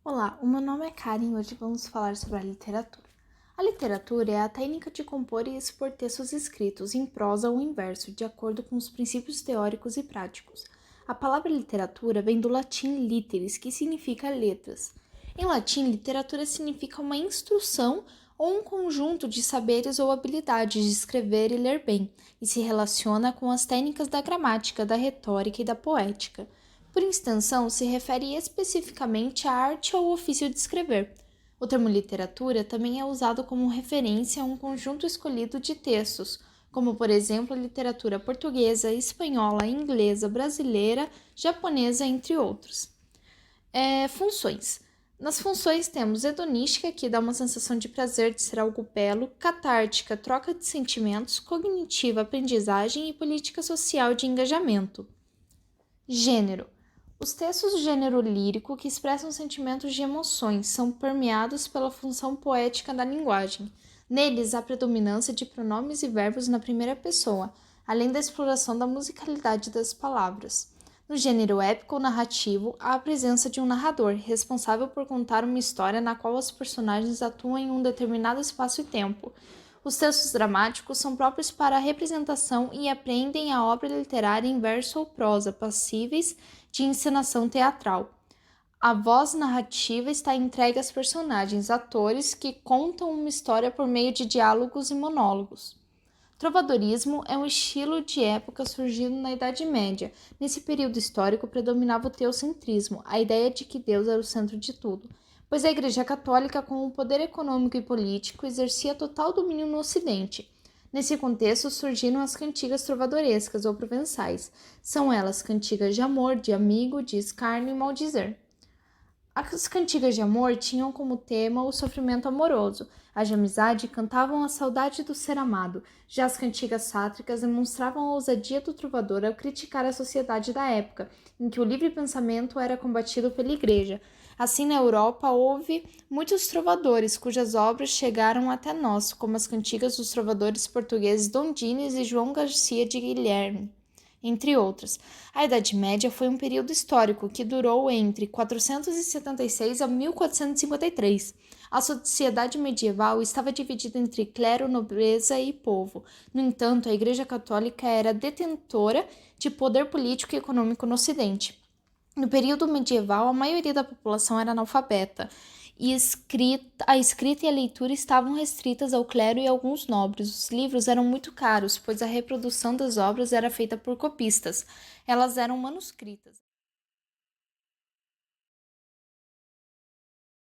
Olá, o meu nome é Karen e hoje vamos falar sobre a literatura. A literatura é a técnica de compor e expor textos escritos em prosa ou em verso, de acordo com os princípios teóricos e práticos. A palavra literatura vem do latim literis, que significa letras. Em latim, literatura significa uma instrução ou um conjunto de saberes ou habilidades de escrever e ler bem, e se relaciona com as técnicas da gramática, da retórica e da poética. Por extensão, se refere especificamente à arte ou ofício de escrever. O termo literatura também é usado como referência a um conjunto escolhido de textos, como por exemplo a literatura portuguesa, espanhola, inglesa, brasileira, japonesa, entre outros. Funções. Nas funções temos hedonística, que dá uma sensação de prazer de ser algo belo, catártica, troca de sentimentos, cognitiva, aprendizagem e política social de engajamento. Gênero. Os textos do gênero lírico que expressam sentimentos de emoções são permeados pela função poética da linguagem. Neles há predominância de pronomes e verbos na primeira pessoa, além da exploração da musicalidade das palavras. No gênero épico ou narrativo, há a presença de um narrador, responsável por contar uma história na qual os personagens atuam em um determinado espaço e tempo. Os textos dramáticos são próprios para a representação e apreendem a obra literária em verso ou prosa, passíveis de encenação teatral. A voz narrativa está entregue aos personagens, atores que contam uma história por meio de diálogos e monólogos. Trovadorismo é um estilo de época surgido na Idade Média. Nesse período histórico predominava o teocentrismo, a ideia de que Deus era o centro de tudo, pois a Igreja Católica, com o poder econômico e político, exercia total domínio no Ocidente. Nesse contexto surgiram as cantigas trovadorescas ou provençais. São elas cantigas de amor, de amigo, de escárnio e maldizer. As cantigas de amor tinham como tema o sofrimento amoroso. As de amizade cantavam a saudade do ser amado. Já as cantigas sátricas demonstravam a ousadia do trovador ao criticar a sociedade da época, em que o livre pensamento era combatido pela Igreja. Assim, na Europa, houve muitos trovadores, cujas obras chegaram até nós, como as cantigas dos trovadores portugueses Dom Dines e João Garcia de Guilherme, entre outras. A Idade Média foi um período histórico que durou entre 476 a 1453. A sociedade medieval estava dividida entre clero, nobreza e povo. No entanto, a Igreja Católica era detentora de poder político e econômico no Ocidente. No período medieval, a maioria da população era analfabeta, e a escrita e a leitura estavam restritas ao clero e alguns nobres. Os livros eram muito caros, pois a reprodução das obras era feita por copistas. Elas eram manuscritas.